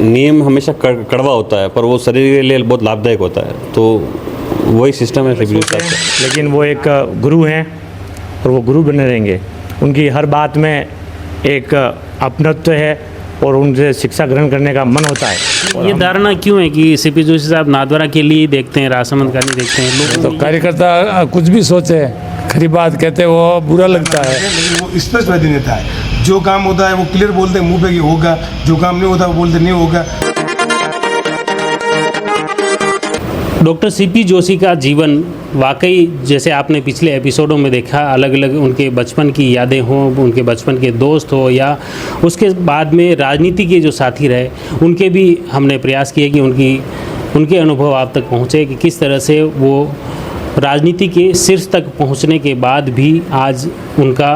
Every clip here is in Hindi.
नियम हमेशा कड़वा होता है पर वो शरीर के लिए बहुत लाभदायक होता है, तो वही सिस्टम है सीपीजोशी साहब का। लेकिन वो एक गुरु हैं और वो गुरु बने रहेंगे। उनकी हर बात में एक अपनत्व है और उनसे शिक्षा ग्रहण करने का मन होता है। ये धारणा क्यों है कि सीपी जोशी साहब नाथद्वारा के लिए देखते हैं, राजसमंद का नहीं देखते हैं लोग? तो कार्यकर्ता कुछ भी सोचे, खरी बात कहते हैं वो बुरा लगता है। लेकिन वो स्पष्टवादी नेता है, जो काम होता है वो क्लियर बोलते हैं मुंह पे कि होगा, जो काम नहीं होता वो बोलते नहीं होगा। डॉक्टर सीपी जोशी का जीवन वाकई, जैसे आपने पिछले एपिसोडों में देखा, अलग अलग उनके बचपन की यादें हों, उनके बचपन के दोस्त हो या उसके बाद में राजनीति के जो साथी रहे, उनके भी हमने प्रयास किए कि उनके अनुभव आप तक पहुँचे कि किस तरह से वो राजनीति के शीर्ष तक पहुँचने के बाद भी आज उनका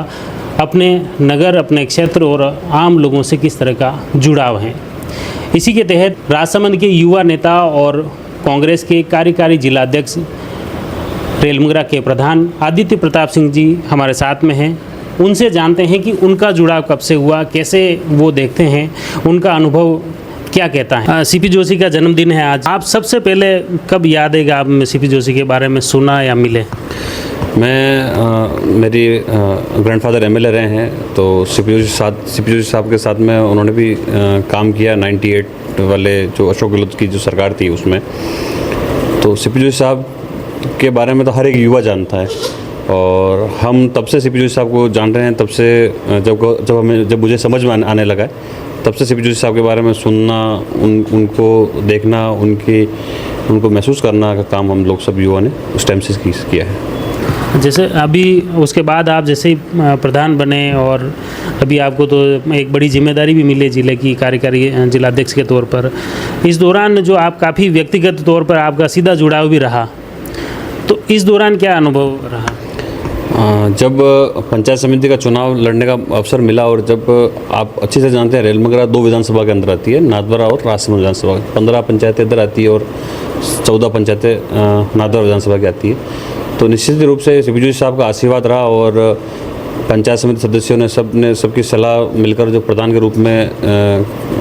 अपने नगर, अपने क्षेत्र और आम लोगों से किस तरह का जुड़ाव है। इसी के तहत राजसमंद के युवा नेता और कांग्रेस के कार्यकारी जिलाध्यक्ष रेलमुगरा के प्रधान आदित्य प्रताप सिंह जी हमारे साथ में हैं। उनसे जानते हैं कि उनका जुड़ाव कब से हुआ, कैसे वो देखते हैं, उनका अनुभव क्या कहता है। सीपी जोशी का जन्मदिन है आज। आप सबसे पहले कब याद है कि आप सीपी जोशी के बारे में सुना या मिले? मेरी ग्रैंडफादर एमएलए रहे हैं, तो सीपी जोशी साहब के साथ में उन्होंने भी काम किया 98 वाले जो अशोक गहलोत की जो सरकार थी उसमें। तो सीपी जोशी साहब के बारे में तो हर एक युवा जानता है और हम तब से सीपी जोशी साहब को जान रहे हैं, तब से जब मुझे समझ में आने लगा है तब से सीपी जोशी साहब के बारे में सुनना, उनको देखना, उनको महसूस करना का काम हम लोग सब युवा ने उस टाइम से किया है। जैसे अभी उसके बाद आप जैसे ही प्रधान बने और अभी आपको तो एक बड़ी जिम्मेदारी भी मिली जिले की कार्यकारी जिलाध्यक्ष के तौर पर, इस दौरान जो आप काफ़ी व्यक्तिगत तौर पर आपका सीधा जुड़ाव भी रहा, तो इस दौरान क्या अनुभव रहा? जब पंचायत समिति का चुनाव लड़ने का अवसर मिला और जब आप अच्छे से जानते हैं रेलमुगरा 2 विधानसभा के अंदर आती है, नाथद्वारा और राजसमंद विधानसभा। 15 पंचायतें इधर आती है और 14 पंचायतें नाथद्वारा विधानसभा की आती है। तो निश्चित रूप से सीपी जोशी साहब का आशीर्वाद रहा और पंचायत समिति सदस्यों ने सबकी सलाह मिलकर जो प्रधान के रूप में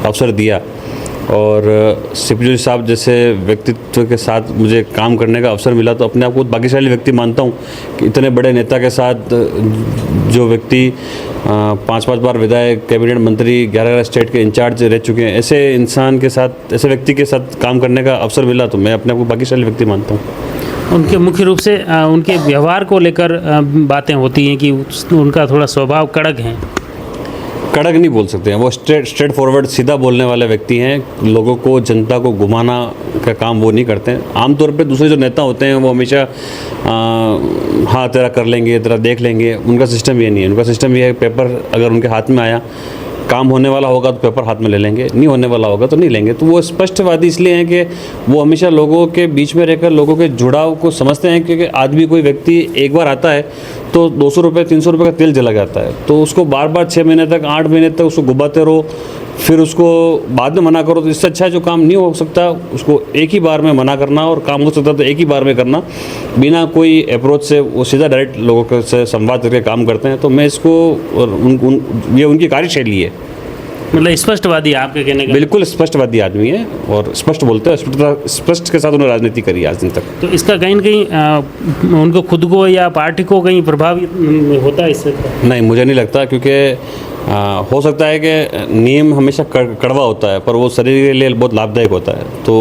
अवसर दिया और सीपी जोशी साहब जैसे व्यक्तित्व के साथ मुझे काम करने का अवसर मिला, तो अपने आप को भाग्यशाली व्यक्ति मानता हूँ कि इतने बड़े नेता के साथ जो व्यक्ति 5 बार विधायक, कैबिनेट मंत्री, 11 स्टेट के इंचार्ज रह चुके हैं, ऐसे इंसान के साथ, ऐसे व्यक्ति के साथ काम करने का अवसर मिला, तो मैं अपने आप को भाग्यशाली व्यक्ति मानता हूँ। उनके मुख्य रूप से उनके व्यवहार को लेकर बातें होती हैं कि उनका थोड़ा स्वभाव कड़क है। कड़क नहीं बोल सकते हैं, वो स्ट्रेट फॉरवर्ड सीधा बोलने वाले व्यक्ति हैं। लोगों को, जनता को घुमाना का काम वो नहीं करते हैं। आमतौर पे दूसरे जो नेता होते हैं वो हमेशा हाँ तेरा कर लेंगे, तेरा देख लेंगे, उनका सिस्टम ये नहीं है। उनका सिस्टम ये है, पेपर अगर उनके हाथ में आया, काम होने वाला होगा तो पेपर हाथ में ले लेंगे, नहीं होने वाला होगा तो नहीं लेंगे। तो वो स्पष्टवादी इसलिए हैं कि वो हमेशा लोगों के बीच में रहकर लोगों के जुड़ाव को समझते हैं, क्योंकि आदमी, कोई व्यक्ति एक बार आता है तो 200 रुपये 300 रुपये का तेल जला जाता है, तो उसको बार बार 6 महीने तक, 8 महीने तक उसको घुमाते रहो, फिर उसको बाद में मना करो, तो इससे अच्छा जो काम नहीं हो सकता उसको एक ही बार में मना करना, और काम हो सकता तो एक ही बार में करना, बिना कोई अप्रोच से वो सीधा डायरेक्ट लोगों से संवाद करके काम करते हैं। तो मैं इसको ये उनकी कार्यशैली है। मतलब स्पष्टवादी आपके कहने का? बिल्कुल स्पष्टवादी आदमी है और स्पष्ट बोलते हैं, स्पष्ट के साथ उन्होंने राजनीति करी आज दिन तक। तो इसका कहीं न कहीं उनको खुद को या पार्टी को कहीं प्रभावित होता है इससे? नहीं, मुझे नहीं लगता, क्योंकि हो सकता है कि नियम हमेशा कड़वा होता है पर वो शरीर के लिए बहुत लाभदायक होता है, तो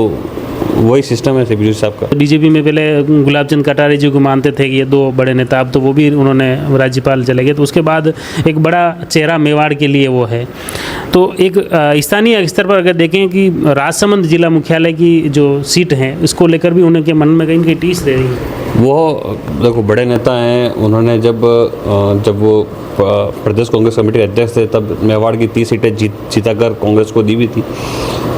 वही सिस्टम है सीपी जोशी साहब का। बीजेपी में पहले गुलाब चंद कटारिया जी को मानते थे कि ये 2 बड़े नेता, अब तो वो भी उन्होंने राज्यपाल चले गए, तो उसके बाद एक बड़ा चेहरा मेवाड़ के लिए वो है। तो एक स्थानीय स्तर पर अगर देखें कि राजसमंद जिला मुख्यालय की जो सीट है, इसको लेकर भी उनके मन में कहीं टीस रह रही है। वो देखो, बड़े नेता हैं, उन्होंने जब वो प्रदेश कांग्रेस कमेटी के अध्यक्ष थे तब मेवाड़ की 30 सीटें जीता कर कांग्रेस को दी भी थी,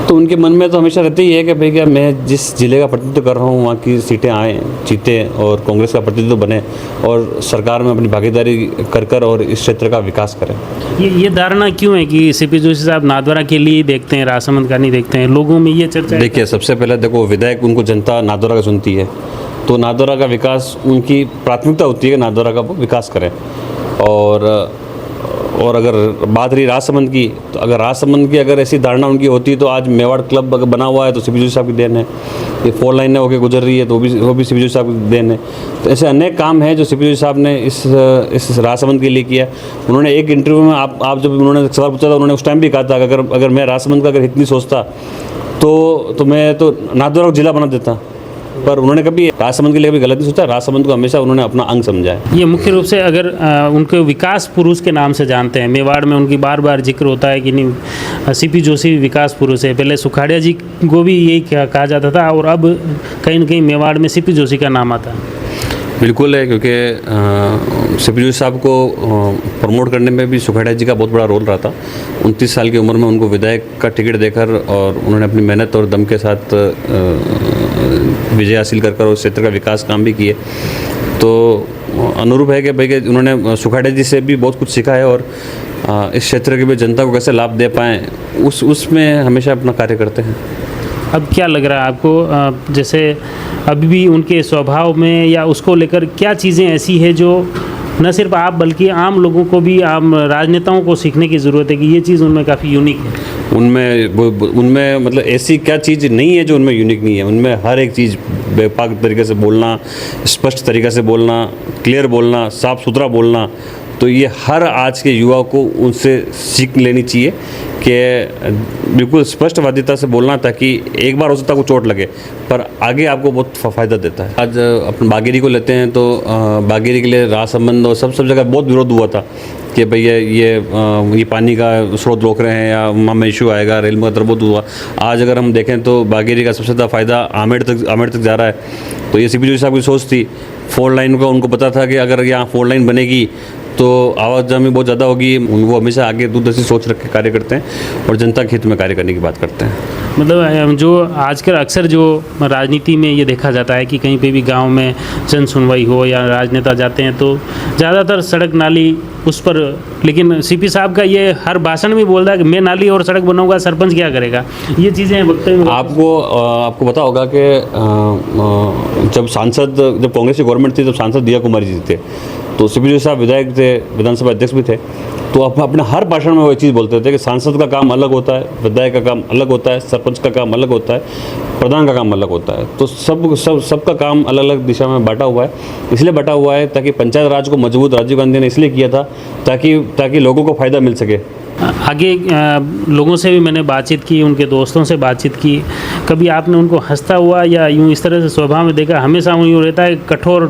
तो उनके मन में तो हमेशा रहते ही है कि भाई क्या मैं जिस जिले का प्रतिनिधित्व कर रहा हूँ वहाँ की सीटें आएँ, जीते और कांग्रेस का प्रतिनिधित्व बने और सरकार में अपनी भागीदारी कर और इस क्षेत्र का विकास करें। ये धारणा क्यों है कि सीपी जोशी साहब नाथद्वारा के लिए देखते हैं, राजसमंद का नहीं देखते हैं? लोगों में ये चर्चा है। देखिए, सबसे पहले देखो, विधायक उनको जनता नाथद्वारा का सुनती है, तो नाथद्वारा का विकास उनकी प्राथमिकता होती है कि नाथद्वारा का वो विकास करें। और और अगर बात रही राजसमंद की, तो अगर राजसमंद की अगर ऐसी धारणा उनकी होती तो आज मेवाड़ क्लब अगर बना हुआ है तो सीपी जोशी साहब की देन है। ये 4 लाइनें होकर गुजर रही है तो वो भी सीपी जोशी साहब की देन है। तो ऐसे अनेक काम हैं जो सीपी जोशी साहब ने इस राजसमंद के लिए किया। उन्होंने एक इंटरव्यू में आप जब उन्होंने सवाल पूछा था, उन्होंने उस टाइम भी कहा था कि अगर मैं राजसमंद का अगर इतनी सोचता तो मैं तो नाथद्वारा को जिला बना देता। पर उन्होंने कभी राजसमंद के लिए कभी गलत नहीं सोचा। राजसमंद को हमेशा उन्होंने अपना अंग समझा है। ये मुख्य रूप से अगर उनको विकास पुरुष के नाम से जानते हैं, मेवाड़ में उनकी बार बार जिक्र होता है कि नहीं सीपी जोशी विकास पुरुष है। पहले सुखाड़िया जी को भी यही कहा जाता था और अब कहीं न कहीं मेवाड़ में सीपी जोशी का नाम आता है। बिल्कुल है, क्योंकि सीपी जोशी साहब को प्रमोट करने में भी सुखाड़िया जी का बहुत बड़ा रोल रहा था। 29 साल की उम्र में उनको विधायक का टिकट देकर और उन्होंने अपनी मेहनत और दम के साथ विजय हासिल कर उस क्षेत्र का विकास काम भी किए। तो अनुरूप है कि भाई कि उन्होंने सुखाड़िया जी से भी बहुत कुछ सीखा है और इस क्षेत्र के भी जनता को कैसे लाभ दे पाएँ उसमें हमेशा अपना कार्य करते हैं। अब क्या लग रहा है आपको, जैसे अभी भी उनके स्वभाव में या उसको लेकर क्या चीज़ें ऐसी है जो न सिर्फ आप बल्कि आम लोगों को भी, आम राजनेताओं को सीखने की ज़रूरत है कि ये चीज़ उनमें काफ़ी यूनिक है? उनमें मतलब ऐसी क्या चीज़ नहीं है जो उनमें यूनिक नहीं है। उनमें हर एक चीज़ व्यापक तरीके से बोलना, स्पष्ट तरीके से बोलना, क्लियर बोलना, साफ सुथरा बोलना, तो ये हर आज के युवा को उनसे सीख लेनी चाहिए कि बिल्कुल स्पष्टवादिता से बोलना, ताकि एक बार हो सकता है को चोट लगे पर आगे आपको बहुत फ़ायदा देता है। आज अपन बागेरी को लेते हैं तो बागेरी के लिए राजसमंद और सब जगह बहुत विरोध हुआ था कि भैया ये पानी का स्रोत रोक रहे हैं या वहाँ में इशू आएगा, रेल में बहुत हुआ। आज अगर हम देखें तो बागेरी का सबसे ज़्यादा फ़ायदा आमेर तक जा रहा है। तो ये सीपी जोशी साहब की सोच थी। 4 लाइन का उनको पता था कि अगर यहाँ 4 लाइन बनेगी तो आवाजाही बहुत ज़्यादा होगी। वो हमेशा आगे दूरदर्शी सोच रख के कार्य करते हैं और जनता के हित में कार्य करने की बात करते हैं। मतलब जो आजकल अक्सर जो राजनीति में ये देखा जाता है कि कहीं पे भी गांव में जन सुनवाई हो या राजनेता जाते हैं तो ज़्यादातर सड़क नाली उस पर, लेकिन सीपी साहब का ये हर भाषण में बोलता है कि मैं नाली और सड़क बनाऊंगा, सरपंच क्या करेगा। ये चीज़ें वक्तव्य में आपको पता होगा कि जब कांग्रेस की गवर्नमेंट थी तब सांसद दिया कुमारी जी थे, तो सीपी जोशी साहब विधायक थे, विधानसभा अध्यक्ष भी थे। तो अपने हर भाषण में वो चीज़ बोलते थे कि सांसद का काम अलग होता है, विधायक का काम अलग होता है, सरपंच का काम अलग होता है, प्रधान का काम अलग होता है। तो सबका काम अलग अलग दिशा में बांटा हुआ है। इसलिए बांटा हुआ है ताकि पंचायत राज को मजबूत राजीव गांधी ने इसलिए किया था ताकि लोगों को फ़ायदा मिल सके। आगे लोगों से भी मैंने बातचीत की, उनके दोस्तों से बातचीत की, कभी आपने उनको हंसता हुआ या यूँ इस तरह से स्वभाव में देखा? हमेशा यूँ रहता है कठोर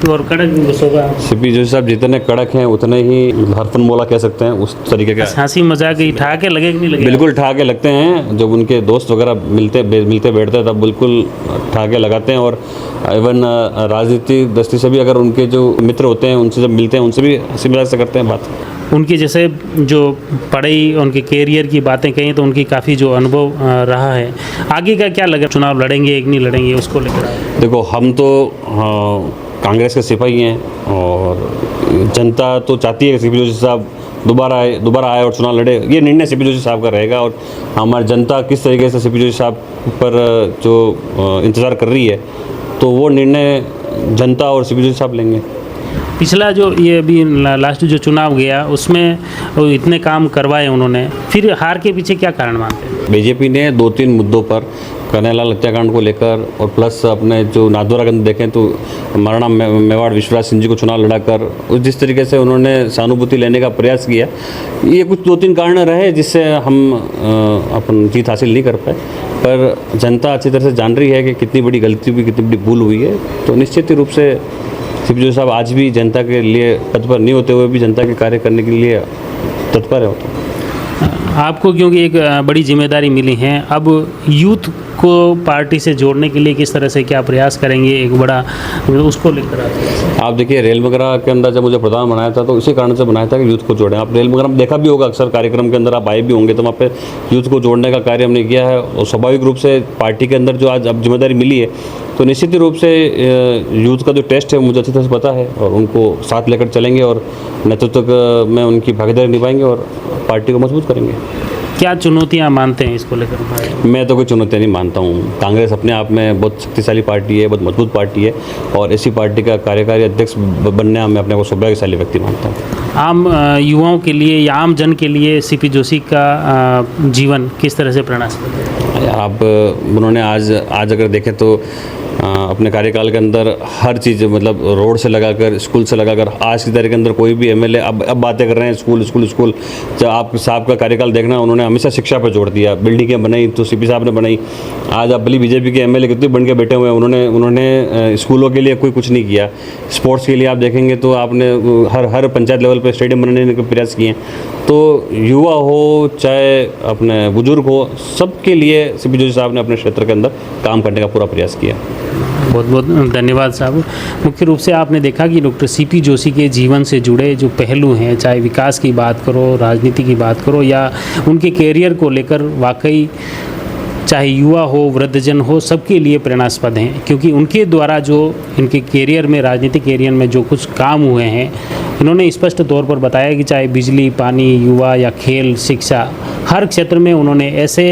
और कड़क स्वभाव। सीपी जोशी साहब जितने कड़क हैं उतने ही हरफन बोला कह सकते हैं, उस तरीके का। हंसी मजाक ही ठहाके लगे कि नहीं लगे? बिल्कुल ठहाके लगते हैं। जब उनके दोस्त वगैरह मिलते बैठते तब बिल्कुल ठहाके लगाते हैं। और इवन राजनीतिक दृष्टि से भी अगर उनके जो मित्र होते हैं उनसे जब मिलते हैं उनसे भी हंसी मजाक से करते हैं बात। उनकी जैसे जो पढ़ाई, उनके कैरियर की बातें कहीं तो उनकी काफ़ी जो अनुभव रहा है, आगे का क्या लगा? चुनाव लड़ेंगे कि नहीं लड़ेंगे उसको लेकर? देखो, हम तो कांग्रेस के सिपाही हैं और जनता तो चाहती है कि सीपी जोशी साहब दोबारा आए और चुनाव लड़े। ये निर्णय सीपी जोशी साहब का रहेगा और हमारी जनता किस तरीके से सीपी जोशी साहब पर जो इंतज़ार कर रही है तो वो निर्णय जनता और सीपी जोशी साहब लेंगे। पिछला जो ये अभी लास्ट जो चुनाव गया उसमें इतने काम करवाए उन्होंने, फिर हार के पीछे क्या कारण मानते हैं? बीजेपी ने 2-3 मुद्दों पर, कन्हैयालाल हत्याकांड को लेकर और प्लस अपने जो नाथद्वारा के अंदर देखें तो महाराणा मेवाड़ विश्वराज सिंह जी को चुनाव लड़ाकर जिस तरीके से उन्होंने सहानुभूति लेने का प्रयास किया, ये कुछ 2-3 कारण रहे जिससे हम अपन जीत हासिल नहीं कर पाए। पर जनता अच्छी तरह से जान रही है कि कितनी बड़ी गलती हुई, कितनी बड़ी भूल हुई है। तो निश्चित रूप से सीपी जोशी साहब आज भी जनता के लिए तत्पर नहीं होते हुए भी जनता के कार्य करने के लिए तत्पर है। आपको क्योंकि एक बड़ी जिम्मेदारी मिली है, अब यूथ को पार्टी से जोड़ने के लिए किस तरह से क्या प्रयास करेंगे, एक बड़ा उसको लेकर आप देखिए, रेल वगैरह के अंदर जब मुझे प्रधान बनाया था तो इसी कारण से बनाया था कि यूथ को जोड़ें। आप रेल वगैरह में देखा भी होगा, अक्सर कार्यक्रम के अंदर आप आए भी होंगे तो वहाँ पे यूथ को जोड़ने का कार्य हमने किया है। और स्वाभाविक रूप से पार्टी के अंदर जो आज अब जिम्मेदारी मिली है तो निश्चित रूप से यूथ का जो टेस्ट है मुझे अच्छी तरह से पता है और उनको साथ लेकर चलेंगे और नेतृत्व में उनकी भागीदारी निभाएंगे और पार्टी को मजबूत करेंगे। क्या चुनौतियां मानते हैं इसको लेकर? मैं तो कोई चुनौती नहीं मानता हूँ। कांग्रेस अपने आप में बहुत शक्तिशाली पार्टी है, बहुत मजबूत पार्टी है, और इसी पार्टी का कार्यकारी अध्यक्ष बनने मैं अपने को सौभाग्यशाली व्यक्ति मानता हूँ। आम युवाओं के लिए या आम जन के लिए सीपी जोशी का जीवन किस तरह से प्रेरणास्पद है? आप उन्होंने आज अगर देखें तो अपने कार्यकाल के अंदर हर चीज़, मतलब रोड से लगाकर स्कूल से लगाकर आज की तारीख के अंदर कोई भी एमएलए अब बातें कर रहे हैं स्कूल। जब आप साहब का कार्यकाल देखना, उन्होंने हमेशा शिक्षा पर जोर दिया। बिल्डिंगें बनाई तो सीपी साहब ने बनाई। आज आप भली बीजेपी के एमएलए कितने बन के बैठे हुए हैं, उन्होंने स्कूलों के लिए कोई कुछ नहीं किया। स्पोर्ट्स के लिए आप देखेंगे तो आपने हर पंचायत लेवल पर स्टेडियम बनाने के प्रयास किए हैं। तो युवा हो चाहे अपने बुजुर्ग हो, सबके लिए सीपी जोशी साहब ने अपने क्षेत्र के अंदर काम करने का पूरा प्रयास किया। बहुत बहुत धन्यवाद साहब। मुख्य रूप से आपने देखा कि डॉक्टर सीपी जोशी के जीवन से जुड़े जो पहलू हैं, चाहे विकास की बात करो, राजनीति की बात करो, या उनके कैरियर को लेकर, वाकई चाहे युवा हो, वृद्धजन हो, सबके लिए प्रेरणास्पद हैं। क्योंकि उनके द्वारा जो इनके कैरियर में, राजनीतिक कैरियर में जो कुछ काम हुए हैं, इन्होंने स्पष्ट तौर पर बताया कि चाहे बिजली, पानी, युवा या खेल, शिक्षा, हर क्षेत्र में उन्होंने ऐसे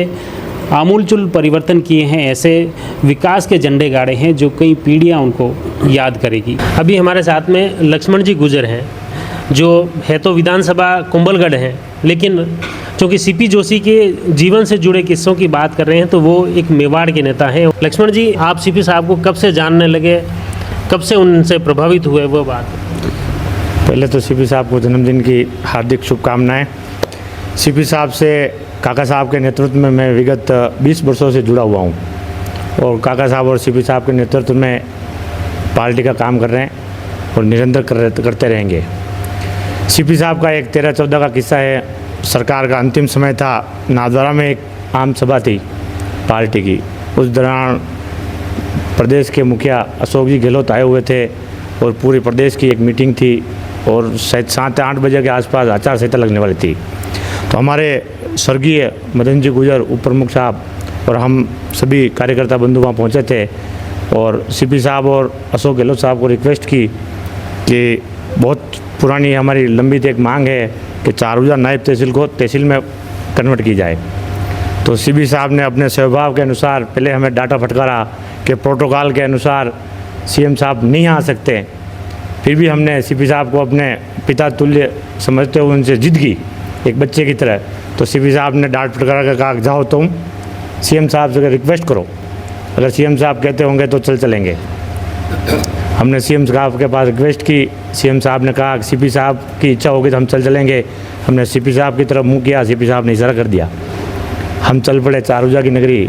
आमूलचूल परिवर्तन किए हैं, ऐसे विकास के झंडे गाड़े हैं जो कई पीढ़ियां उनको याद करेगी। अभी हमारे साथ में लक्ष्मण जी गुजर हैं, जो है तो विधानसभा कुंभलगढ़ हैं, लेकिन चूँकि सीपी जोशी के जीवन से जुड़े किस्सों की बात कर रहे हैं तो वो एक मेवाड़ के नेता हैं। लक्ष्मण जी, आप सीपी साहब को कब से जानने लगे, कब से उनसे प्रभावित हुए, वो बात? पहले तो सीपी साहब को जन्मदिन की हार्दिक शुभकामनाएं। सीपी साहब से, काका साहब के नेतृत्व में मैं विगत 20 वर्षों से जुड़ा हुआ हूँ, और काका साहब और सीपी साहब के नेतृत्व में पार्टी का काम कर रहे हैं और निरंतर करते रहेंगे। सीपी साहब का एक 13-14 का किस्सा है। सरकार का अंतिम समय था, नाथद्वारा में एक आम सभा थी पार्टी की। उस दौरान प्रदेश के मुखिया अशोक जी गहलोत आए हुए थे और पूरे प्रदेश की एक मीटिंग थी, और शायद 7 या 8 बजे के आसपास आचार संहिता लगने वाली थी। तो हमारे स्वर्गीय मदन जी गुजर उप प्रमुख साहब और हम सभी कार्यकर्ता बंधु वहाँ पहुँचे थे, और सीपी साहब और अशोक गहलोत साहब को रिक्वेस्ट की कि बहुत पुरानी हमारी लंबी एक मांग है कि चारूजा नायब तहसील को तहसील में कन्वर्ट की जाए। तो सीपी साहब ने अपने स्वभाव के अनुसार पहले हमें डाटा फटकारा कि प्रोटोकॉल के अनुसार सीएम साहब नहीं आ सकते। फिर भी हमने सीपी साहब को अपने पिता तुल्य समझते हुए उनसे जिद की, एक बच्चे की तरह। तो सीपी साहब ने डांट फटकारा कर कहा, जाओ तुम सीएम साहब से रिक्वेस्ट करो, अगर सीएम साहब कहते होंगे तो चलेंगे। हमने सीएम साहब के पास रिक्वेस्ट की, सीएम साहब ने कहा सीपी साहब की इच्छा होगी तो हम चलेंगे। हमने सीपी साहब की तरफ मुंह किया, सीपी साहब ने इशारा कर दिया। हम चल पड़े चारूजा की नगरी,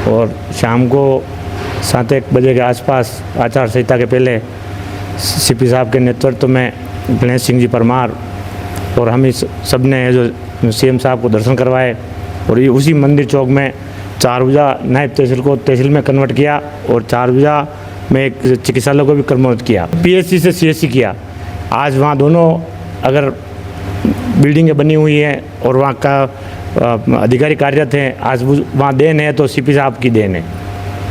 और शाम को 7-1 बजे के आसपास आचार संहिता के पहले सीपी साहब के नेतृत्व में गणेश सिंह जी परमार और हम इस सब ने जो सीएम साहब को दर्शन करवाए, और ये उसी मंदिर चौक में चारूजा नायब तहसील को तहसील में कन्वर्ट किया, और चारूजा में एक चिकित्सालय को भी कन्वर्ट किया, पीएचसी से सीएचसी किया। आज वहाँ दोनों अगर बिल्डिंगें बनी हुई हैं और वहाँ का अधिकारी कार्यरत हैं, आज वहाँ देन है तो सीपी साहब की देन है,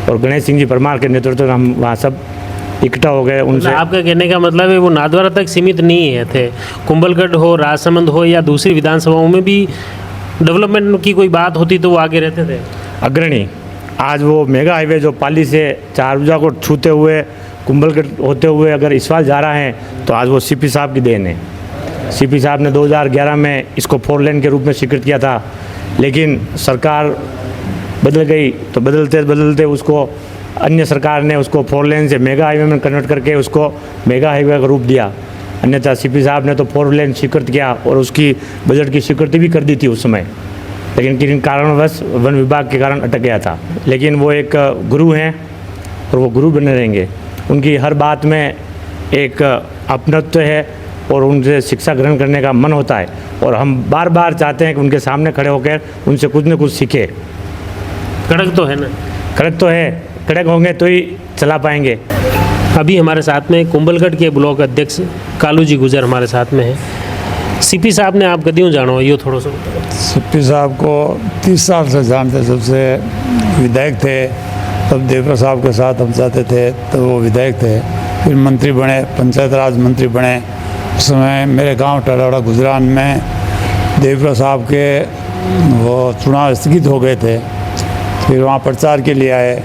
और गणेश सिंह जी परमार के नेतृत्व में हम वहाँ सब इकट्ठा हो गए। उनसे आपका कहने का मतलब है वो नाथद्वारा तक सीमित नहीं है थे, कुंभलगढ़ हो, राजसमंद हो या दूसरी विधानसभाओं में भी डेवलपमेंट की कोई बात होती तो वो आगे रहते थे, अग्रणी। आज वो मेगा हाईवे जो पाली से चारूजा को छूते हुए कुंभलगढ़ होते हुए अगर इसवाल जा रहा है तो आज वो सीपी साहब की देन है। सीपी साहब ने 2011 में इसको 4 लेन के रूप में स्वीकृत किया था, लेकिन सरकार बदल गई, तो बदलते बदलते उसको अन्य सरकार ने उसको 4 लेन से मेगा हाईवे में कन्वर्ट करके उसको मेगा हाईवे का रूप दिया। अन्यथा सीपी साहब ने तो 4 लेन स्वीकृत किया और उसकी बजट की स्वीकृति भी कर दी थी उस समय, लेकिन किन कारणवश वन विभाग के कारण अटक गया था। लेकिन वो एक गुरु हैं और वो गुरु बने रहेंगे। उनकी हर बात में एक अपनत्व है और उनसे शिक्षा ग्रहण करने का मन होता है, और हम बार बार चाहते हैं कि उनके सामने खड़े होकर उनसे कुछ न कुछ सीखे। कड़क तो है ना? कड़क तो है, कड़क होंगे तो ही चला पाएंगे। अभी हमारे साथ में कुंभलगढ़ के ब्लॉक अध्यक्ष कालू जी गुजर हमारे साथ में हैं। सीपी साहब ने आप कदियों जानो, ये थोड़ा सा सीपी साहब को 30 साल से जानते, सबसे विधायक थे तब देवरा साहब के साथ हम जाते थे, तब वो विधायक थे। फिर मंत्री बने, पंचायत राज मंत्री बने। उस समय मेरे गांव टलाड़ा गुजरान में देवरा साहब के वो चुनाव स्थगित हो गए थे, फिर वहाँ प्रचार के लिए आए,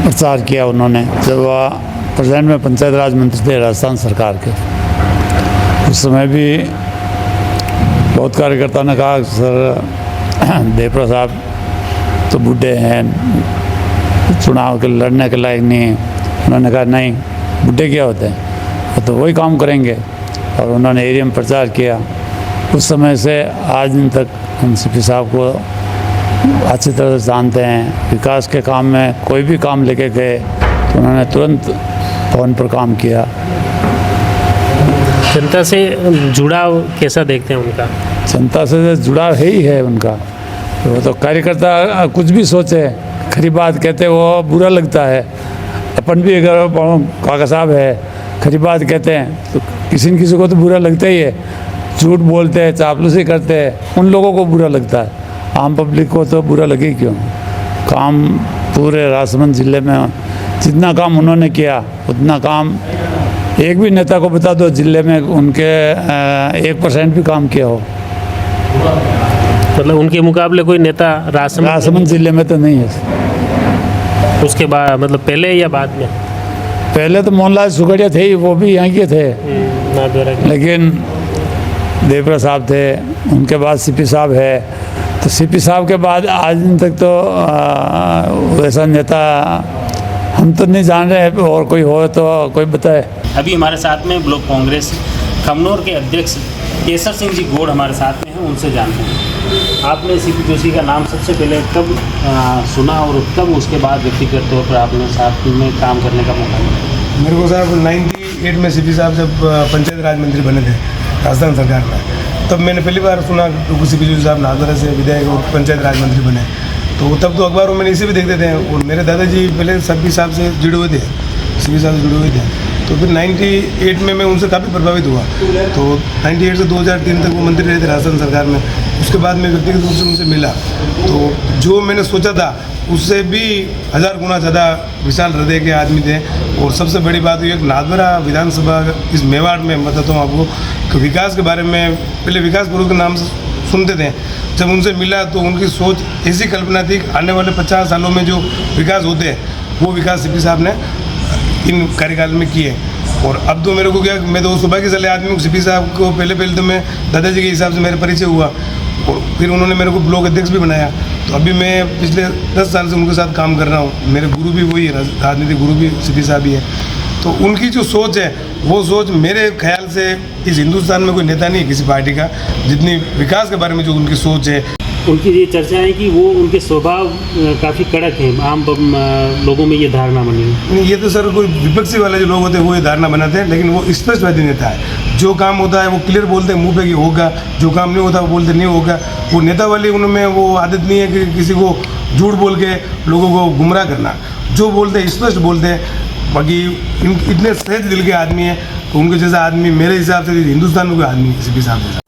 प्रचार किया उन्होंने। जब वह प्रेजेंट में पंचायत राज मंत्री थे राजस्थान सरकार के, उस समय भी बहुत कार्यकर्ता ने कहा सर देवरा साहब तो बूढ़े हैं, चुनाव के लड़ने के लायक नहीं है। उन्होंने कहा नहीं, बूढ़े क्या होते हैं, वो तो वही काम करेंगे। और उन्होंने एरिया में प्रचार किया। उस समय से आज दिन तक हम सीपी साहब को अच्छी तरह से जानते हैं। विकास के काम में कोई भी काम लेके गए तो उन्होंने तुरंत फोन पर काम किया। जनता से जुड़ाव कैसा देखते हैं उनका? जनता से जुड़ाव है ही है उनका। वो तो कार्यकर्ता कुछ भी सोचे, खरी बात कहते वो बुरा लगता है। अपन भी अगर काका साहब है खरी बात कहते हैं तो किसी न किसी को तो बुरा लगता ही है। झूठ बोलते हैं, चापलूसी करते हैं, उन लोगों को बुरा लगता है। आम पब्लिक को तो बुरा लगे क्यों। काम पूरे राजसमंद ज़िले में जितना काम उन्होंने किया उतना काम एक भी नेता को बता दो ज़िले में उनके 1% भी काम किया हो। मतलब उनके मुकाबले कोई नेता राजसमंद ज़िले में तो नहीं है। उसके बाद मतलब पहले या बाद में? पहले तो मोहनलाल सुगड़िया थे ही, वो भी यहाँ के थे, लेकिन देवरा साहब थे, उनके बाद सीपी साहब है। तो सीपी साहब के बाद आज दिन तक तो वैसा नेता हम तो नहीं जान रहे, और कोई हो तो कोई बताए। अभी हमारे साथ में ब्लॉक कांग्रेस खमनोर के अध्यक्ष केसर सिंह जी गौड़ हमारे साथ में हैं, उनसे जानते हैं आपने सीपी जोशी का नाम सबसे पहले कब सुना और कब उसके बाद व्यक्तिगत तौर पर आपने साथ में काम करने का मौका मिला? मेरे को साहब 98 में सीपी साहब जब पंचायत राज मंत्री बने थे राजस्थान सरकार में, तब मैंने पहली बार सुना कि सीपी जोशी साहब नागौर से विधायक और पंचायत राज मंत्री बने। तो तब तो अखबारों में इसे भी देखते थे, और मेरे दादाजी पहले सीपी साहब से जुड़े हुए थे, सीपी साहब से जुड़े हुए थे। तो फिर 98 में मैं उनसे काफ़ी प्रभावित हुआ। तो 98 से 2003 तक वो मंत्री रहे थे राजस्थान सरकार में। उसके बाद मैं व्यक्तिगत रूप से उनसे मिला, तो जो मैंने सोचा था उससे भी 1000 गुना ज़्यादा विशाल हृदय के आदमी थे। और सबसे बड़ी बात ये नागौर विधानसभा इस मेवाड़ में बताता हूँ आपको कि विकास के बारे में पहले विकास पुरुष के नाम से सुनते थे। जब उनसे मिला तो उनकी सोच ऐसी कल्पना थी कि आने वाले 50 सालों में जो विकास होते हैं वो विकास सीपी साहब ने इन कार्यकाल में किए। और अब तो मेरे को क्या, मैं तो सौभाग्यशाली आदमी हूँ। सीपी साहब को पहले तो मैं दादाजी के हिसाब से मेरा परिचय हुआ, और फिर उन्होंने मेरे को ब्लॉक अध्यक्ष भी बनाया। तो अभी मैं पिछले 10 साल से उनके साथ काम कर रहा हूँ। मेरे गुरु भी वही है, राजनीतिक गुरु भी सीपी साहब ही है। तो उनकी जो सोच है वो सोच मेरे ख्याल से इस हिंदुस्तान में कोई नेता नहीं है किसी पार्टी का, जितनी विकास के बारे में जो उनकी सोच है। उनकी ये चर्चा है कि वो उनके स्वभाव काफ़ी कड़क हैं, आम लोगों में ये धारणा बनी है। ये तो सर कोई विपक्षी वाले जो लोग होते हैं वो ये धारणा बनाते हैं, लेकिन वो स्पष्टवादी नेता है। जो काम होता है वो क्लियर बोलते हैं मुंह पे कि होगा, जो काम नहीं होता वो बोलते नहीं होगा। वो नेता वाली उनमें वो आदत नहीं है कि किसी को झूठ बोल के लोगों को गुमराह करना। जो बोलते हैं स्पष्ट बोलते हैं। बाकी इतने सहज दिल के आदमी हैं, तो उनके जैसा आदमी मेरे हिसाब से हिंदुस्तान में कोई आदमी सीपी साहब जैसा।